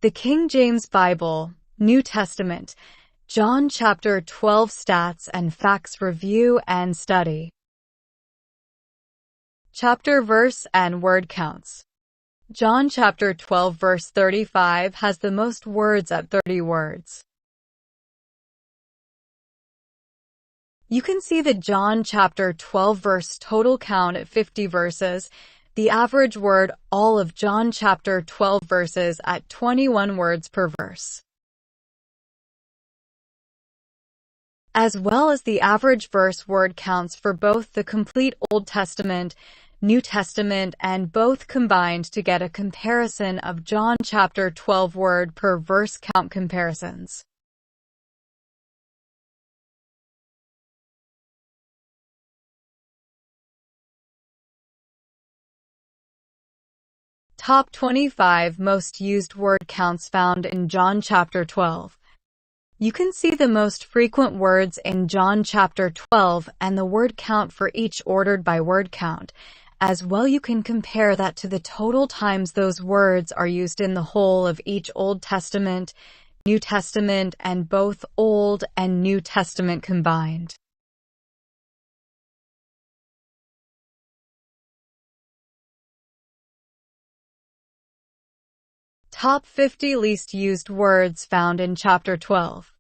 The King James Bible, New Testament, John chapter 12 stats and facts review and study. Chapter, verse, and word counts. John chapter 12 verse 35 has the most words at 30 words. You can see the John chapter 12 verse total count at 50 verses, the average word all of John chapter 12 verses at 21 words per verse, as well as the average verse word counts for both the complete Old Testament, New Testament, and both combined to get a comparison of John chapter 12 word per verse count comparisons. Top 25 most used word counts found in John chapter 12. You can see the most frequent words in John chapter 12 and the word count for each ordered by word count. As well, you can compare that to the total times those words are used in the whole of each Old Testament, New Testament, and both Old and New Testament combined. Top 50 least used words found in chapter 12.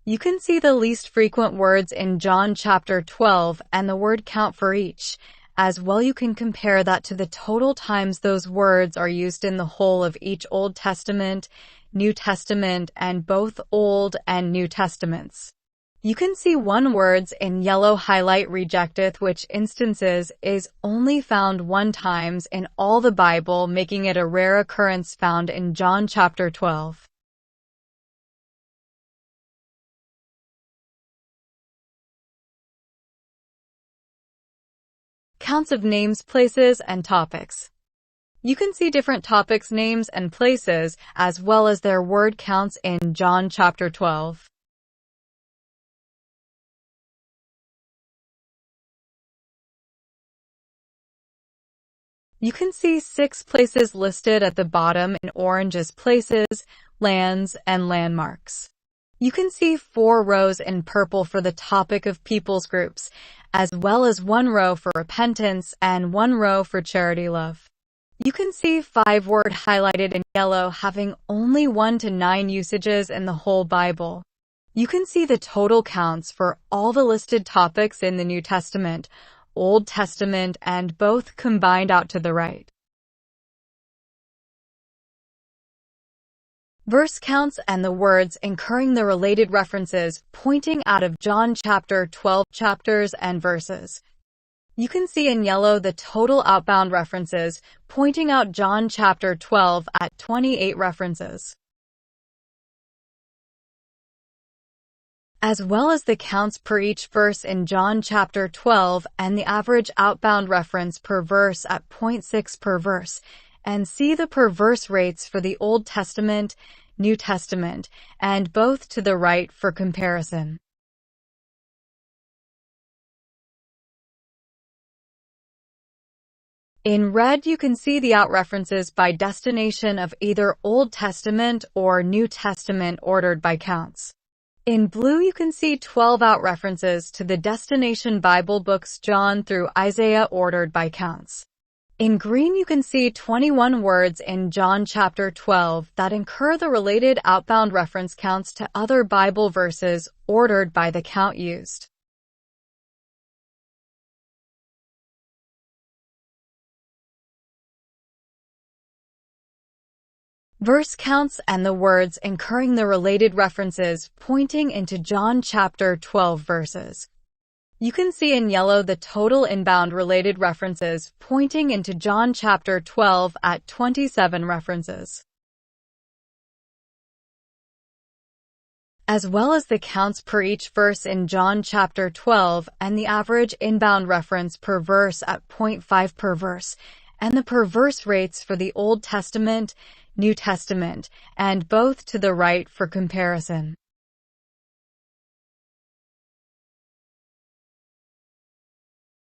You can see the least frequent words in John chapter 12 and the word count for each. As well, you can compare that to the total times those words are used in the whole of each Old Testament, New Testament, and both Old and New Testaments. You can see one words in yellow highlight rejecteth, which instances is only found one times in all the Bible, making it a rare occurrence found in John chapter 12. Counts of names, places, and topics. You can see different topics, names, and places, as well as their word counts in John chapter 12. You can see 6 places listed at the bottom in orange as places, lands, and landmarks. You can see 4 rows in purple for the topic of people's groups, as well as 1 row for repentance and 1 row for charity love. You can see 5 words highlighted in yellow having only 1 to 9 usages in the whole Bible. You can see the total counts for all the listed topics in the New Testament, Old Testament, and both combined out to the right. Verse counts and the words incurring the related references pointing out of John chapter 12 chapters and verses. You can see in yellow the total outbound references pointing out John chapter 12 at 28 references, as well as the counts per each verse in John chapter 12 and the average outbound reference per verse at 0.6 per verse, and see the per verse rates for the Old Testament, New Testament, and both to the right for comparison. In red, you can see the out references by destination of either Old Testament or New Testament ordered by counts. In blue, you can see 12 out references to the destination Bible books John through Isaiah ordered by counts. In green, you can see 21 words in John chapter 12 that incur the related outbound reference counts to other Bible verses ordered by the count used. Verse counts and the words incurring the related references pointing into John chapter 12 verses. You can see in yellow the total inbound related references pointing into John chapter 12 at 27 references, as well as the counts per each verse in John chapter 12 and the average inbound reference per verse at 0.5 per verse, and the per verse rates for the Old Testament, New Testament, and both to the right for comparison.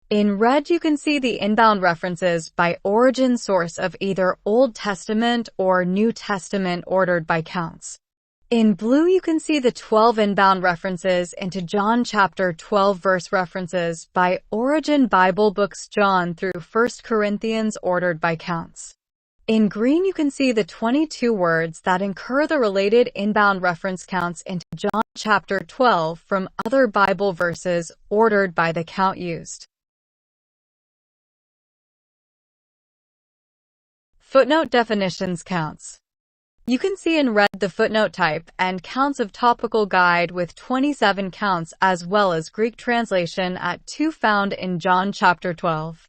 In red, you can see the inbound references by origin source of either Old Testament or New Testament ordered by counts. In blue, you can see the 12 inbound references into John chapter 12 verse references by origin Bible books John through 1 Corinthians ordered by counts. In green, you can see the 22 words that incur the related inbound reference counts into John chapter 12 from other Bible verses ordered by the count used. Footnote definitions counts. You can see in red the footnote type and counts of topical guide with 27 counts as well as Greek translation at 2 found in John chapter 12.